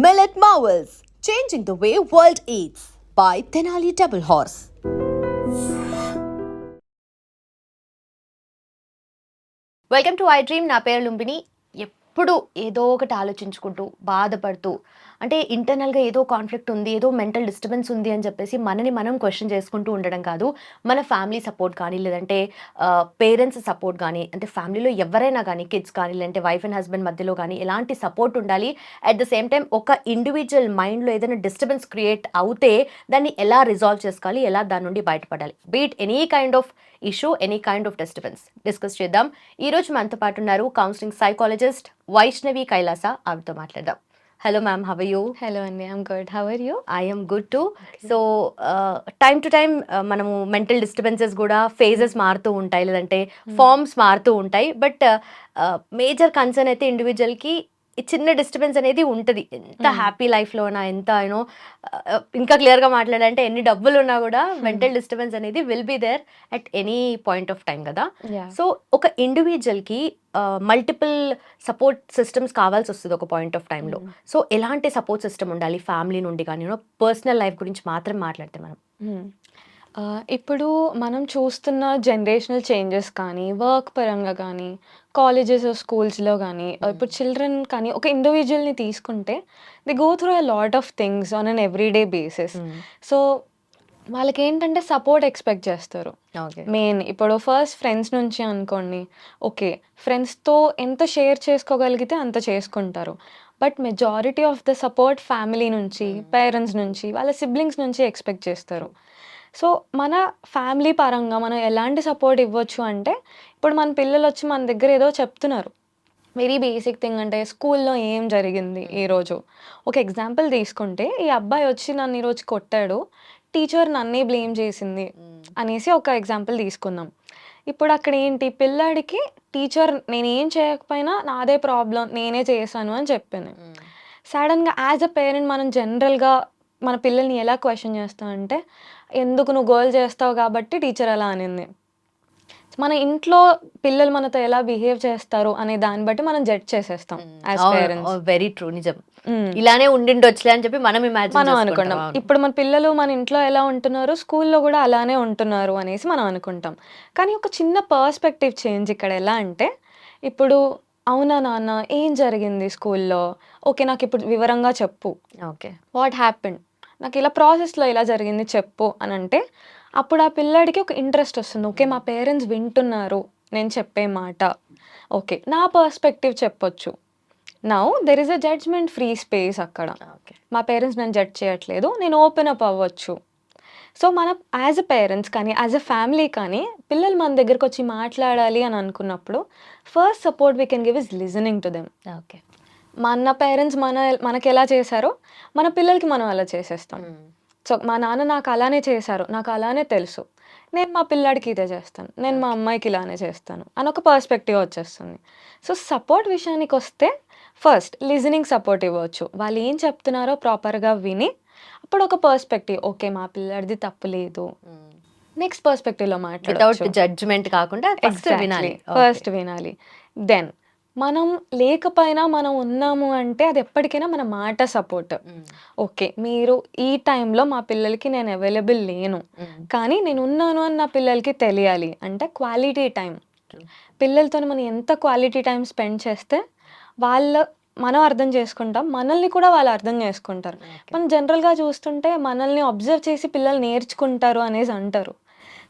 Millet Marvels, changing the way world eats by Tenali Double Horse. Welcome to I dream. నా పేరు లుంబిని. ఎప్పుడు ఏదో ఒకటి ఆలోచించుకుంటూ బాధపడుతూ అంటే ఇంటర్నల్గా ఏదో కాన్ఫ్లిక్ట్ ఉంది, ఏదో మెంటల్ డిస్టర్బెన్స్ ఉంది అని చెప్పేసి మనని మనం క్వశ్చన్ చేసుకుంటూ ఉండడం కాదు. మన ఫ్యామిలీ సపోర్ట్ కానీ, లేదంటే పేరెంట్స్ సపోర్ట్ కానీ, అంటే ఫ్యామిలీలో ఎవరైనా కానీ, కిడ్స్ కానీ, లేదంటే వైఫ్ అండ్ హస్బెండ్ మధ్యలో కానీ ఎలాంటి సపోర్ట్ ఉండాలి. అట్ ద సేమ్ టైం ఒక ఇండివిజువల్ మైండ్లో ఏదైనా డిస్టర్బెన్స్ క్రియేట్ అవుతే దాన్ని ఎలా రిజాల్వ్ చేసుకోవాలి, ఎలా దాని నుండి బయటపడాలి. Beat any kind of issue, any kind of disturbance discuss చేద్దాం. ఈ రోజు మనతో పాటు ఉన్నారు కౌన్సిలింగ్ సైకాలజిస్ట్ వైష్ణవి కైలాస. ఆవిడతో మాట్లాడదాం. Hello ma'am, how you? Hello అండి, I'm good. How are you? I am good too. So time to time మనము మెంటల్ డిస్టర్బెన్సెస్ కూడా ఫేజెస్ మారుతూ ఉంటాయి, లేదంటే ఫార్మ్స్ మారుతూ ఉంటాయి. బట్ మేజర్ కన్సర్న్ అయితే ఇండివిజువల్కి ఈ చిన్న డిస్టర్బెన్స్ అనేది ఉంటుంది. ఎంత హ్యాపీ లైఫ్లో ఉన్నా, ఎంత యూనో ఇంకా క్లియర్గా మాట్లాడాలంటే ఎన్ని డబ్బులు ఉన్నా కూడా మెంటల్ డిస్టర్బెన్స్ అనేది will be there at any point of time కదా. సో ఒక ఇండివిజువల్కి మల్టిపుల్ సపోర్ట్ సిస్టమ్స్ కావాల్సి వస్తుంది ఒక పాయింట్ ఆఫ్ టైంలో. సో ఎలాంటి సపోర్ట్ సిస్టమ్ ఉండాలి ఫ్యామిలీ నుండి కానీ, యూనో పర్సనల్ లైఫ్ గురించి మాత్రం మాట్లాడితే మనం ఇప్పుడు మనం చూస్తున్న జనరేషనల్ చేంజెస్ కానీ, వర్క్ పరంగా కానీ, కాలేజెస్ స్కూల్స్లో కానీ, ఇప్పుడు చిల్డ్రన్ కానీ ఒక ఇండివిజువల్ని తీసుకుంటే they go through a lot of things on an everyday basis. So వాళ్ళకి ఏంటంటే సపోర్ట్ ఎక్స్పెక్ట్ చేస్తారు. మెయిన్ ఇప్పుడు ఫస్ట్ ఫ్రెండ్స్ నుంచి అనుకోండి, ఓకే ఫ్రెండ్స్తో ఎంత షేర్ చేసుకోగలిగితే అంత చేసుకుంటారు. But majority of the support family నుంచి, పేరెంట్స్ నుంచి, వాళ్ళ సిబ్లింగ్స్ నుంచి ఎక్స్పెక్ట్ చేస్తారు. సో మన ఫ్యామిలీ పరంగా మనం ఎలాంటి సపోర్ట్ ఇవ్వచ్చు అంటే, ఇప్పుడు మన పిల్లలు వచ్చి మన దగ్గర ఏదో చెప్తున్నారు, వెరీ బేసిక్ థింగ్ అంటే స్కూల్లో ఏం జరిగింది ఈరోజు. ఒక ఎగ్జాంపుల్ తీసుకుంటే, ఈ అబ్బాయి వచ్చి నన్ను ఈరోజు కొట్టాడు, టీచర్ నన్నే బ్లేమ్ చేసింది అనేసి ఒక ఎగ్జాంపుల్ తీసుకుందాం. ఇప్పుడు అక్కడ ఏంటి, పిల్లాడికి టీచర్ నేనేం చేయకపోయినా నాదే ప్రాబ్లం, నేనే చేశాను అని చెప్పింది. సడన్గా యాజ్ అ పేరెంట్ మనం జనరల్గా మన పిల్లల్ని ఎలా క్వశ్చన్ చేస్తామంటే, ఎందుకు నువ్వు గోల్ చేస్తావు కాబట్టి టీచర్ అలా అనింది. మన ఇంట్లో పిల్లలు మనతో ఎలా బిహేవ్ చేస్తారు అనే దాన్ని బట్టి మనం జడ్జ్ చేసేస్తాం యాజ్ పేరెంట్స్. వెరీ ట్రూ, నిజం. ఇలానే ఉండిండొచ్చులే అని చెప్పి మనం మనం అనుకుంటాం. ఇప్పుడు మన పిల్లలు మన ఇంట్లో ఎలా ఉంటున్నారు, స్కూల్లో కూడా అలానే ఉంటున్నారు అనేసి మనం అనుకుంటాం. కానీ ఒక చిన్న పర్స్పెక్టివ్ చేంజ్ ఇక్కడ ఎలా అంటే, ఇప్పుడు అవునా నాన్న ఏం జరిగింది స్కూల్లో, ఓకే నాకు ఇప్పుడు వివరంగా చెప్పు, ఓకే వాట్ హ్యాపెండ్, నాకు ఇలా ప్రాసెస్లో ఇలా జరిగింది చెప్పు అని అంటే, అప్పుడు ఆ పిల్లాడికి ఒక ఇంట్రెస్ట్ వస్తుంది. ఓకే మా పేరెంట్స్ వింటున్నారు నేను చెప్పే మాట, ఓకే నా పర్స్పెక్టివ్ చెప్పొచ్చు. Now there is a judgement free space అక్కడ. మా పేరెంట్స్ నన్ను జడ్జ్ చేయట్లేదు, నేను ఓపెన్ అప్ అవ్వచ్చు. సో మన యాజ్ అ పేరెంట్స్ కానీ, యాజ్ అ ఫ్యామిలీ కానీ, పిల్లలు మన దగ్గరకు వచ్చి మాట్లాడాలి అని అనుకున్నప్పుడు first support we can give is listening to them. Okay, మన పేరెంట్స్ మనకి ఎలా చేశారో మన పిల్లలకి మనం అలా చేసేస్తాం. సో మా నాన్న నాకు అలానే చేశారు, నాకు అలానే తెలుసు, నేను మా పిల్లాడికి ఇదే చేస్తాను, నేను మా అమ్మాయికి ఇలానే చేస్తాను అని ఒక పర్స్పెక్టివ్ వచ్చేస్తుంది. సో సపోర్ట్ విషయానికి వస్తే ఫస్ట్ లిజనింగ్ సపోర్ట్ ఇవ్వచ్చు. వాళ్ళు ఏం చెప్తున్నారో ప్రాపర్గా విని అప్పుడు ఒక పర్స్పెక్టివ్, ఓకే మా పిల్లాడిది తప్పు లేదు, నెక్స్ట్ పర్స్పెక్టివ్లో మాట్లాడవచ్చు. జడ్జ్మెంట్ కాకుండా ఫస్ట్ వినాలి. దెన్ మనం లేకపోయినా మనం ఉన్నాము అంటే అది ఎప్పటికైనా మన మాట సపోర్ట్. ఓకే మీరు ఈ టైంలో మా పిల్లలకి నేను అవైలబుల్ లేను, కానీ నేను ఉన్నాను అని నా పిల్లలకి తెలియాలి అంటే క్వాలిటీ టైం. పిల్లలతో మనం ఎంత క్వాలిటీ టైం స్పెండ్ చేస్తే మనం అర్థం చేసుకుంటాం, మనల్ని కూడా వాళ్ళు అర్థం చేసుకుంటారు. మనం జనరల్గా చూస్తుంటే మనల్ని అబ్జర్వ్ చేసి పిల్లలు నేర్చుకుంటారు అనేసి అంటారు.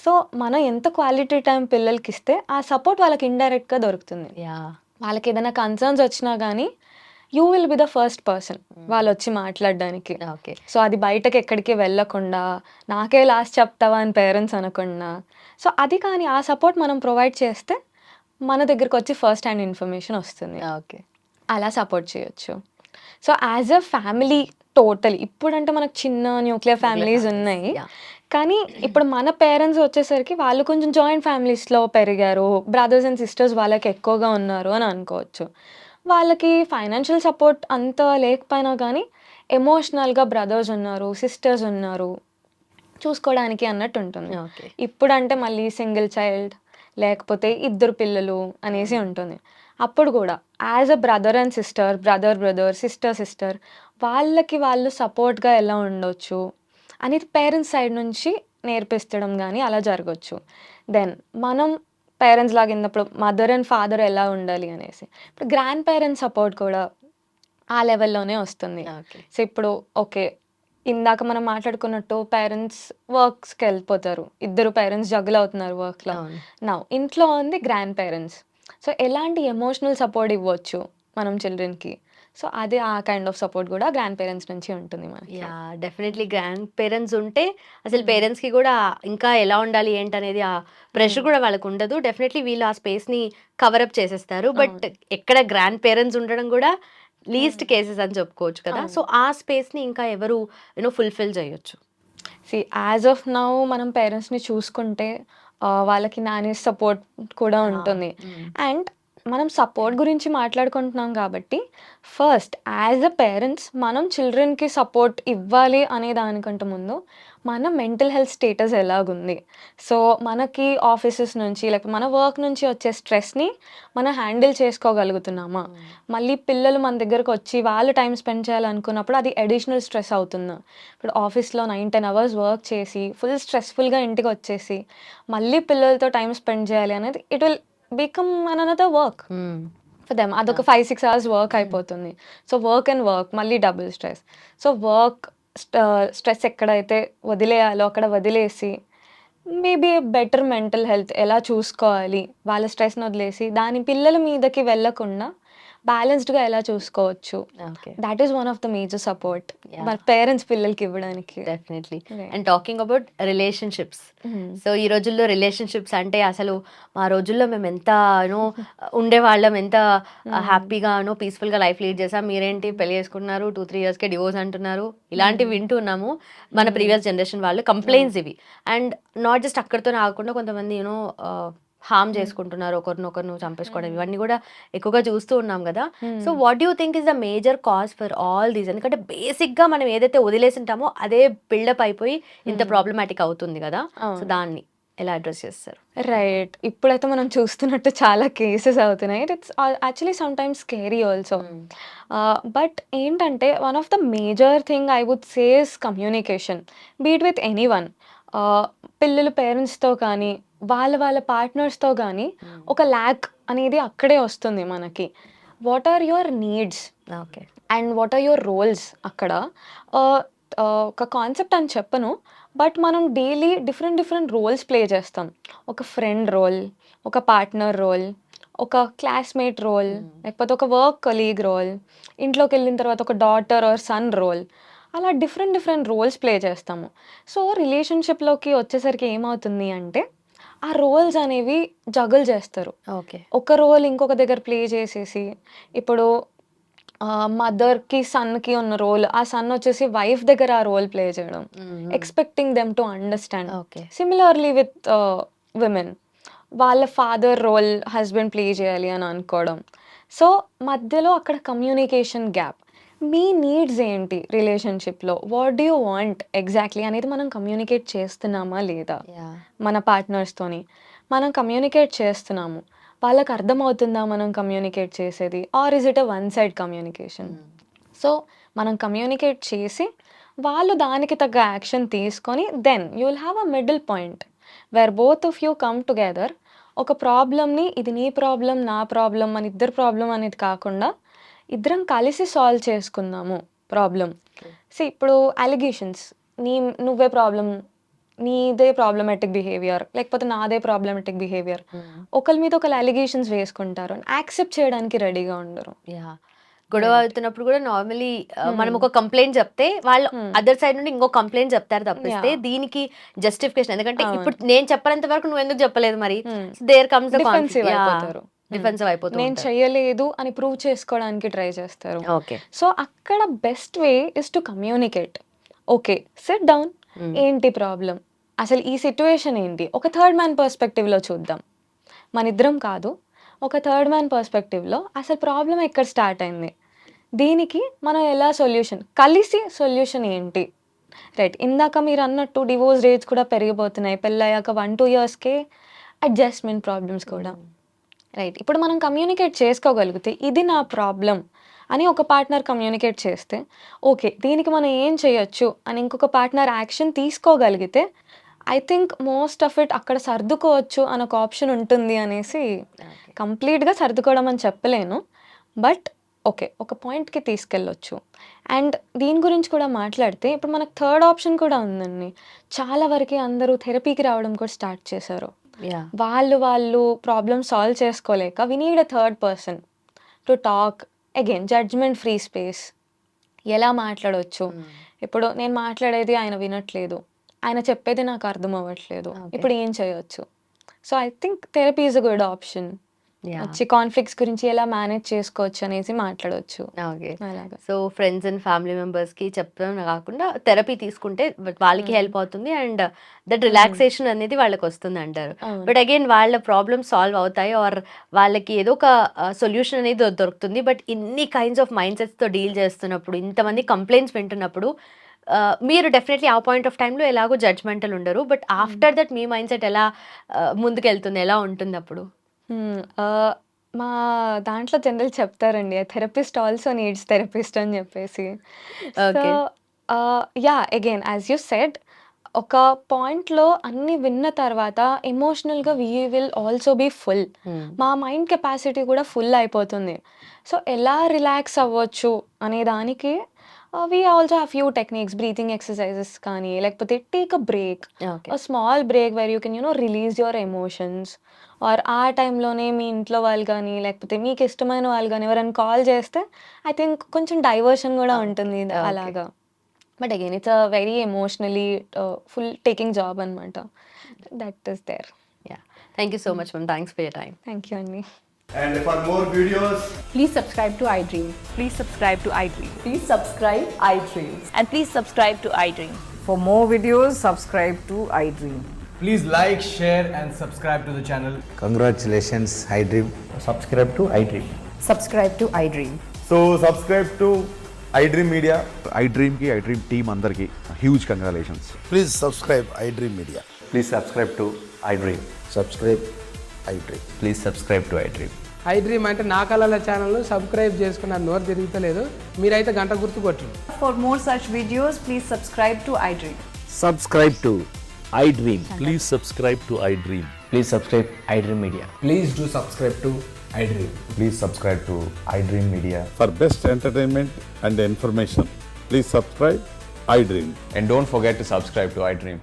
సో మనం ఎంత క్వాలిటీ టైం పిల్లలకి ఇస్తే ఆ సపోర్ట్ వాళ్ళకి ఇండైరెక్ట్గా దొరుకుతుంది. వాళ్ళకి ఏదైనా కన్సర్న్స్ వచ్చినా కానీ you will be the first person వాళ్ళు వచ్చి మాట్లాడడానికి. ఓకే, సో అది బయటకి ఎక్కడికి వెళ్ళకుండా నాకే లాస్ట్ చెప్తావా అని పేరెంట్స్ అనకుండా, సో అది కానీ ఆ సపోర్ట్ మనం ప్రొవైడ్ చేస్తే మన దగ్గరకు వచ్చి ఫస్ట్ హ్యాండ్ ఇన్ఫర్మేషన్ వస్తుంది. ఓకే, అలా సపోర్ట్ చేయొచ్చు. So as a family total, ఇప్పుడంటే మనకు చిన్న న్యూక్లియర్ ఫ్యామిలీస్ ఉన్నాయి, కానీ ఇప్పుడు మన పేరెంట్స్ వచ్చేసరికి వాళ్ళు కొంచెం జాయింట్ ఫ్యామిలీస్లో పెరిగారు, బ్రదర్స్ అండ్ సిస్టర్స్ వాళ్ళకి ఎక్కువగా ఉన్నారు అని అనుకోవచ్చు. వాళ్ళకి ఫైనాన్షియల్ సపోర్ట్ అంత లేకపోయినా కానీ ఎమోషనల్గా బ్రదర్స్ ఉన్నారు, సిస్టర్స్ ఉన్నారు చూసుకోవడానికి అన్నట్టు ఉంటుంది. ఇప్పుడంటే మళ్ళీ సింగిల్ చైల్డ్ లేకపోతే ఇద్దరు పిల్లలు అనేసి ఉంటుంది. అప్పుడు కూడా as a brother and sister, brother, sister వాళ్ళకి వాళ్ళు సపోర్ట్‌గా ఎలా ఉండొచ్చు అనేది పేరెంట్స్ సైడ్ నుంచి నేర్పిచ్చడం గానీ అలా జరగొచ్చు. దెన్ మనం పేరెంట్స్ లాగా ఉన్నప్పుడు మదర్ అండ్ ఫాదర్ ఎలా ఉండాలి అనేసి. ఇప్పుడు గ్రాండ్ పేరెంట్స్ సపోర్ట్ కూడా ఆ లెవెల్‌లోనే వస్తుంది. ఓకే. సో, ఇప్పుడు ఓకే. ఇందాక మనం మాట్లాడుకున్నట్టు పేరెంట్స్ వర్క్స్‌కెళ్ళిపోతారు. ఇద్దరు పేరెంట్స్ జగుల్ అవుతున్నారు వర్క్‌లో. అవును. నౌ ఇంట్లో ఉంది గ్రాండ్ పేరెంట్స్. సో, ఎలాంటి ఎమోషనల్ సపోర్ట్ ఇవ్వచ్చు మనం చిల్డ్రన్‌కి. సో, అదే ఆ కైండ్ ఆఫ్ సపోర్ట్ గూడా గ్రాండ్ పేరెంట్స్ నుంచి ఉంటుంది మనకి. యాహ్! డెఫినెట్‌లీ గ్రాండ్ పేరెంట్స్ ఉంటే అసలు పేరెంట్స్‌కి గూడా ఇంకా ఎలా ఉండాలి ఏంటనేది ఆ ప్రెషర్ కూడా వాళ్ళకుండదు. డెఫినెట్‌లీ వీళ్ళు ఆ స్పేస్‌ని కవర్ అప్ చేసేస్తారు. బట్ అవును. ఎక్కడ గ్రాండ్ పేరెంట్స్ ఉండడం గూడా లీస్ట్ కేసెస్ అని చెప్పుకోవచ్చు కదా! అవును. సో, ఆ స్పేస్‌ని ఇంకా ఎవరు ఫుల్‌ఫిల్ చేయొచ్చు. యాజ్ ఆఫ్ నౌ మనం పేరెంట్స్‌ని చూసుకుంటే వాళ్ళకి నానీస్ సపోర్ట్ కూడా ఉంటుంది. హ్మ్. అండ్ మనం సపోర్ట్ గురించి మాట్లాడుకుంటున్నాం కాబట్టి, ఫస్ట్ యాజ్ ఎ పేరెంట్స్ మనం చిల్డ్రన్‌కి సపోర్ట్ ఇవ్వాలి అనే దానికంటే ముందు, మన మెంటల్ హెల్త్ స్టేటస్ ఎలాగుంది? సో, మనకి ఆఫీసెస్ నుంచి లేకపోతే మన వర్క్ నుంచి వచ్చే స్ట్రెస్‌ని మనం హ్యాండిల్ చేసుకోగలుగుతున్నామా? మళ్ళీ పిల్లలు మన దగ్గరకొచ్చి వాళ్ళు టైమ్ స్పెండ్ చేయాలనుకున్నప్పుడు అది అడిషనల్ స్ట్రెస్ అవుతుందా? ఇప్పుడు ఆఫీస్‌లో 9, 10 అవర్స్ వర్క్ చేసి, ఫుల్ స్ట్రెస్‌ఫుల్‌గా ఇంటికొచ్చేసి, మళ్ళీ పిల్లలతో టైమ్ స్పెండ్ చేయాలి అనేది it will become another work hmm. For them. అదొక 5, 6 అవర్స్ వర్క్ అయిపోతుంది. సో, వర్క్ అండ్ వర్క్ మళ్ళీ double stress. So, work stress ఎక్కడైతే వదిలేయాలో అక్కడ వదిలేసి, మేబీ బెటర్ మెంటల్ హెల్త్ ఎలా చూసుకోవాలి, వాళ్ళ స్ట్రెస్‌ని వదిలేసి, దాని పిల్లల మీదకి వెళ్ళకుండా బ్యాలెన్స్డ్‌గా ఎలా చూసుకోవచ్చు. Okay. Thought is one of the major support మన యాహ్! పేరెంట్స్ పిల్లలకి ఇవ్వడానికి. Definitely. Right. And talking about relationships. హ్మ్. సో, ఈ రోజుల్లో రిలేషన్‌షిప్స్ అంటే అసలు మా రోజుల్లో మేమెంత ఉండేవాళ్ళం. ఎంత హ్మ్. హ్యాపీగా పీస్‌ఫుల్‌గా లైఫ్ లీడ్ చేసాం. మీరేంటి పెళ్లి చేసుకుంటున్నారు, 2, 3 ఇయర్స్‌కే డివోర్స్ అంటున్నారు. ఇలాంటివి హ్మ్. వింటున్నాము. మన హ్మ్. ప్రీవియస్ జనరేషన్ వాళ్ళు అవును. కంప్లెయింట్స్ ఇవి. అండ్ నాట్ జస్ట్ అక్కడితోనే ఆగకుండా కొంతమంది హార్మ్ హ్మ్. చేసుకుంటున్నారు. ఒకరినొకరు చంపేసుకోవడం హ్మ్. ఇవన్నీ కూడా ఎక్కువగా చూస్తూ ఉన్నాం గదా! సో, హ్మ్. What do you think is the major cause for all these? ఎందుకంటే బేసిక్‌గా మనం ఏదైతే వదిలేసుంటామో అదే బిల్డప్ అయిపోయి ఇంత హ్మ్. ప్రాబ్లమాటిక్ అవుతుంది గదా! సో, అవును. దాన్ని ఎలా అడ్రెస్ చేస్తారు? రైట్. ఇప్పుడైతే మనం చూస్తున్నట్టు చాలా కేసెస్ అవుతున్నాయి. It's actually sometimes scary also. Hmm. But ఏంటంటే one of the major thing I would say is communication. Be it with anyone. Ah, పిల్లలు పేరెంట్స్‌తో కానీ, వాళ్ళ పార్ట్నర్స్‌తో గానీ హ్మ్. ఒక ల్యాక్ అనేది అక్కడే వస్తుంది మనకి. What are your needs? Okay. And what are your roles అక్కడ? ఆహ్, ఒక కాన్సెప్ట్ అని చెప్పను. బట్ మనం డైలీ డిఫరెంట్ రోల్స్ ప్లే చేస్తాం. ఒక ఫ్రెండ్ రోల్, ఒక పార్ట్నర్ రోల్, ఒక క్లాస్‌మేట్ రోల్, హ్మ్. లేకపోతే ఒక వర్క్ కొలీగ్ రోల్, ఇంట్లోకెళ్ళిన తర్వాత ఒక డాటర్ ఆర్ సన్ రోల్. అలా డిఫరెంట్ రోల్స్ ప్లే చేస్తాము. సో, రిలేషన్‌షిప్‌లోకి వచ్చేసరికి ఏమవుతుంది అంటే, ఆ రోల్స్ అనేవి జగుల్ చేస్తారు. ఓకే. ఒక రోల్ ఇంకొక దగ్గర ప్లే చేసేసి, ఇప్పుడు మదర్‌కి, సన్‌కి ఉన్న రోల్, ఆ సన్ వచ్చేసి వైఫ్ దగ్గర ఆ రోల్ ప్లే చేయడం. హ్మ్. హ్మ్. Expecting them to understand. Okay. Similarly with women. వాళ్ళ ఫాదర్ రోల్ హస్బెండ్ ప్లే చేయాలి అని అనుకోవడం. సో, మధ్యలో అక్కడ కమ్యూనికేషన్ గ్యాప్. మీ నీడ్స్ ఏంటి రిలేషన్‌షిప్‌లో? What do you want exactly అనేది మనం కమ్యూనికేట్ చేస్తున్నామా లేదా? యాహ్! మన పార్ట్నర్స్‌తోని. మనం కమ్యూనికేట్ చేస్తున్నాము. వాళ్ళకి అర్థమవుతుందా మనం కమ్యూనికేట్ చేసేది? Or is it a one side communication? Hmm. So, మనం కమ్యూనికేట్ చేసి, వాళ్ళు దానికి తగ్గ యాక్షన్ తీసుకొని, then you will have a middle point. Where both of you come together. ఒక ప్రాబ్లమ్‌ని ఇది నీ ప్రాబ్లమ్, నా ప్రాబ్లమ్, మన ఇద్దరి ప్రాబ్లమ్ అనేది కాకుండా, ఇద్దరం కలిసి సాల్వ్ చేసుకుందాము ప్రాబ్లమ్. ఓకే. ఇప్పుడు అలిగేషన్స్. నీ నువ్వే ప్రాబ్లమ్, నీదే ప్రాబ్లమాటిక్ బిహేవియర్, లేకపోతే నాదే ప్రాబ్లమాటిక్ బిహేవియర్. హ్మ్. ఒకళ్ళ మీద ఒకళ్ళు అలిగేషన్స్ వేసుకుంటారు. యాక్సెప్ట్ చేయడానికి రెడీగా ఉండరు. యాహ్! గొడవ రైట్. అవుతున్నప్పుడు కూడా నార్మల్లీ మనం హ్మ్. ఒక కంప్లెయింట్ చెప్తే వాళ్ళు హ్మ్. అదర్ సైడ్ నుండి ఇంకో కంప్లెయింట్ చెప్తారు తప్పిస్తే యాహ్! దీనికి జస్టిఫికేషన్ ఎందుకంటే అవును. ఇప్పుడు నేను చెప్పనంత వరకు నువ్వెందుకు చెప్పలేదు మరి? Hmm. There comes the conflict. Defensive yeah! అయిపోతారు. హ్మ్. డిఫెన్సివ్ అయిపోతూ నేను ఉంటారు. చెయ్యలేదు అని ప్రూవ్ చేసుకోవడానికి ట్రై చేస్తారు. ఓకే. సో, అక్కడ best way is to communicate. Okay. SIT down. హ్మ్. ఏంటి ప్రాబ్లమ్? అసలు ఈ సిట్యుయేషన్ ఏంటి? ఒక థర్డ్ మ్యాన్ పర్స్‌పెక్టివ్‌లో చూద్దాం. మనిద్దరం కాదు. ఒక థర్డ్ మ్యాన్ పర్స్‌పెక్టివ్‌లో అసలు ప్రాబ్లమ్ ఎక్కడ స్టార్ట్ అయింది? దీనికి మనం ఎలా కలిసి సొల్యూషన్ ఏంటి? రైట్. ఇందాక మీరన్నట్టు డివోర్స్ రేట్స్ కూడా పెరిగిపోతున్నాయి. పెళ్లయ్యాక 1, 2 ఇయర్స్‌కే అడ్జస్ట్‌మెంట్ ప్రాబ్లమ్స్ కూడా. హ్మ్. రైట్. ఇప్పుడు మనం కమ్యూనికేట్ చేసుకోగలిగితే ఇది నా ప్రాబ్లం అని ఒక పార్ట్నర్ కమ్యూనికేట్ చేస్తే, ఓకే. దీనికి మనం ఏం చేయొచ్చు అని ఇంకొక పార్ట్నర్ యాక్షన్ తీసుకోగలిగితే, I think most of it అక్కడ సర్దుకోవచ్చు అని ఒక ఆప్షన్ ఉంటుంది అనేసి కంప్లీట్‌గా సర్దుకోవడం అని చెప్పలేను. But okay. ఒక పాయింట్‌కి తీసుకెళ్ళొచ్చు. అండ్ దీని గురించి కూడా మాట్లాడితే ఇప్పుడు మనకు థర్డ్ ఆప్షన్ కూడా ఉందండి. చాలా వరకి అందరూ థెరపీకి రావడం కూడా స్టార్ట్ చేశారు. యాహ్! వాళ్ళు ప్రాబ్లమ్ సాల్వ్ చేసుకోలేక we need a third person to talk. Again judgement free space. ఎలా మాట్లాడొచ్చు? ఇప్పుడు నేను మాట్లాడేది ఆయన వినట్లేదు. ఆయన చెప్పేది నాకు అర్థం అవ్వట్లేదు. ఓకే. ఇప్పుడు ఏం చేయొచ్చు? So, I think therapy is a good option. Yeah! వచ్చి కాన్‌ఫ్లిక్ట్స్ గురించి ఎలా మేనేజ్ చేసుకోవచ్చు అనేసి మాట్లాడొచ్చు. ఓకే. అలాగా. సో, ఫ్రెండ్స్ అండ్ ఫ్యామిలీ మెంబర్స్‌కి చెప్పడం కాకుండా థెరపీ తీసుకుంటే వాళ్ళకి హెల్ప్ అవుతుంది. అండ్ దట్ రిలాక్సేషన్ అనేది వాళ్ళకొస్తుందంటారు. అవును. బట్ అగైన్ వాళ్ళ ప్రాబ్లమ్స్ సాల్వ్ అవుతాయి ఆర్ వాళ్ళకి ఏదో ఒక సొల్యూషన్ అనేది దొరుకుతుంది. బట్ ఇన్ని కైండ్స్ ఆఫ్ మైండ్ సెట్స్‌తో డీల్ చేస్తున్నప్పుడు, ఇంతమంది కంప్లెయింట్స్ వింటున్నప్పుడు మీరు డెఫినెట్లీ ఆ పాయింట్ ఆఫ్ టైమ్‌లో ఎలాగో జడ్జ్‌మెంటల్ ఉండరు. But after that me mind set ఎలా ముందుకెళ్తుంది? ఎలా ఉంటుందప్పుడు? మా దాంట్లో జనరల్ చెప్తారండి. థెరపిస్ట్ ఆల్సో నీడ్స్ థెరపిస్ట్ అని చెప్పేసి. So, okay. Yeah! Again as you said ఒక పాయింట్‌లో అన్నీ విన్న తర్వాత ఎమోషనల్‌గా we will also be full. మా మైండ్ కెపాసిటీ కూడా ఫుల్ అయిపోతుంది. సో, ఎలా రిలాక్స్ అవ్వచ్చు అనే దానికి we also have few techniques. Breathing exercises కానీ, లేకపోతే take a break. Okay. Small break where you can release your emotions. Or ఆ టైంలోనే మీ ఇంట్లో వాళ్ళు కానీ, లేకపోతే మీకు ఇష్టమైన వాళ్ళు కానీ ఎవరైనా కాల్ చేస్తే ఐ థింక్ కొంచెం డైవర్షన్ కూడా ఉంటుంది ఓకే. అలాగా. But again it's a very emotionally full taking job అనమాట. That is there. Yeah! Thank you so much ma'am. Thanks for your time. Thank you అండి. And for more videos, Please subscribe to iDream. Please subscribe to iDream. Please subscribe iDream. And please subscribe to iDream. For more videos, subscribe to iDream. please like, share, and subscribe to the channel. Congratulations, iDream. subscribe to iDream. Subscribe to iDream. So subscribe to iDream Media. iDream ki iDream team అందరికి huge congratulations. Please subscribe iDream Media. Please subscribe to iDream. Subscribe iDream. Please subscribe to iDream. iDream అంటే నా కళల channel subscribe చేసుకున్న నోరు తిరుగుతలేదు. మీరైతే గంట గుర్తు కొట్టండి. For more such videos, please subscribe to iDream. Subscribe to iDream. Please subscribe to iDream. Please subscribe iDream Media. Please do subscribe to iDream. Please subscribe to iDream Media. For best entertainment and information please subscribe iDream. And don't forget to subscribe to iDream.